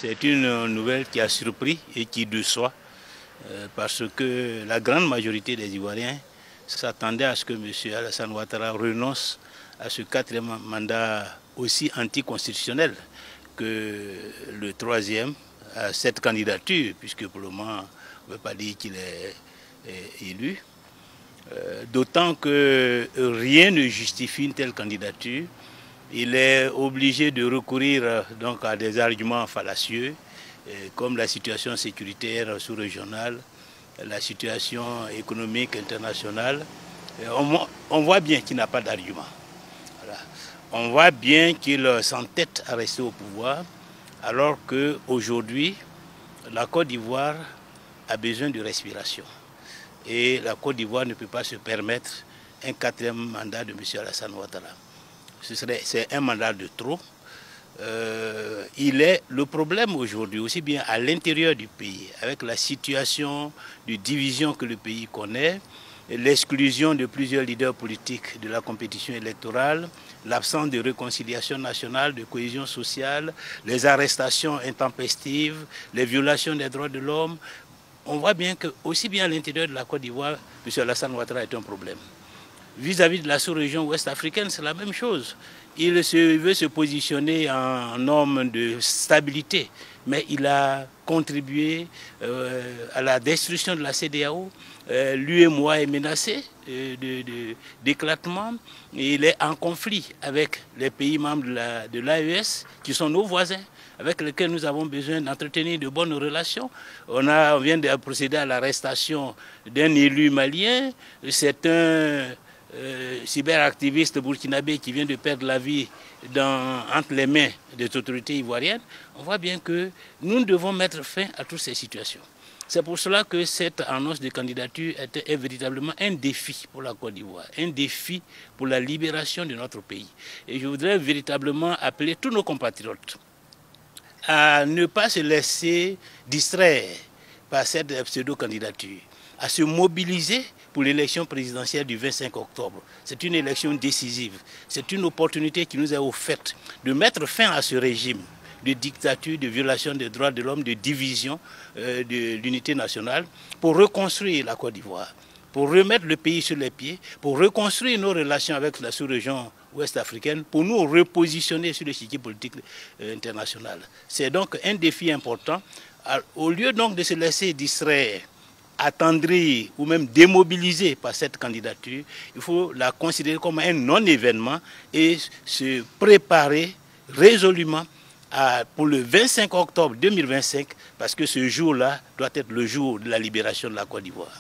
C'est une nouvelle qui a surpris et qui déçoit parce que la grande majorité des Ivoiriens s'attendaient à ce que M. Alassane Ouattara renonce à ce quatrième mandat aussi anticonstitutionnel que le troisième à cette candidature, puisque pour le moment, on ne peut pas dire qu'il est élu. D'autant que rien ne justifie une telle candidature. Il est obligé de recourir donc à des arguments fallacieux, comme la situation sécuritaire sous-régionale, la situation économique internationale. On voit bien qu'il n'a pas d'argument. Voilà. On voit bien qu'il s'entête à rester au pouvoir, alors qu'aujourd'hui, la Côte d'Ivoire a besoin de respiration. Et la Côte d'Ivoire ne peut pas se permettre un quatrième mandat de M. Alassane Ouattara. C'est un mandat de trop. Il est le problème aujourd'hui, aussi bien à l'intérieur du pays, avec la situation de division que le pays connaît, l'exclusion de plusieurs leaders politiques de la compétition électorale, l'absence de réconciliation nationale, de cohésion sociale, les arrestations intempestives, les violations des droits de l'homme. On voit bien que, aussi bien à l'intérieur de la Côte d'Ivoire, M. Alassane Ouattara est un problème. Vis-à-vis de la sous-région ouest-africaine, c'est la même chose. Il veut se positionner en homme de stabilité, mais il a contribué à la destruction de la CEDEAO. L'UEMOA est menacé d'éclatement. Il est en conflit avec les pays membres de l'AES, qui sont nos voisins, avec lesquels nous avons besoin d'entretenir de bonnes relations. On vient de procéder à l'arrestation d'un élu malien. C'est un cyberactiviste burkinabé qui vient de perdre la vie entre les mains des autorités ivoiriennes. On voit bien que nous devons mettre fin à toutes ces situations. C'est pour cela que cette annonce de candidature est véritablement un défi pour la Côte d'Ivoire, un défi pour la libération de notre pays. Et je voudrais véritablement appeler tous nos compatriotes à ne pas se laisser distraire par cette pseudo-candidature, à se mobiliser pour l'élection présidentielle du 25 octobre. C'est une élection décisive. C'est une opportunité qui nous est offerte de mettre fin à ce régime de dictature, de violation des droits de l'homme, de division de l'unité nationale, pour reconstruire la Côte d'Ivoire, pour remettre le pays sur les pieds, pour reconstruire nos relations avec la sous-région ouest-africaine, pour nous repositionner sur l'échiquier politique international. C'est donc un défi important. Au lieu donc de se laisser distraire, attendrir ou même démobiliser par cette candidature, il faut la considérer comme un non-événement et se préparer résolument pour le 25 octobre 2025, parce que ce jour-là doit être le jour de la libération de la Côte d'Ivoire.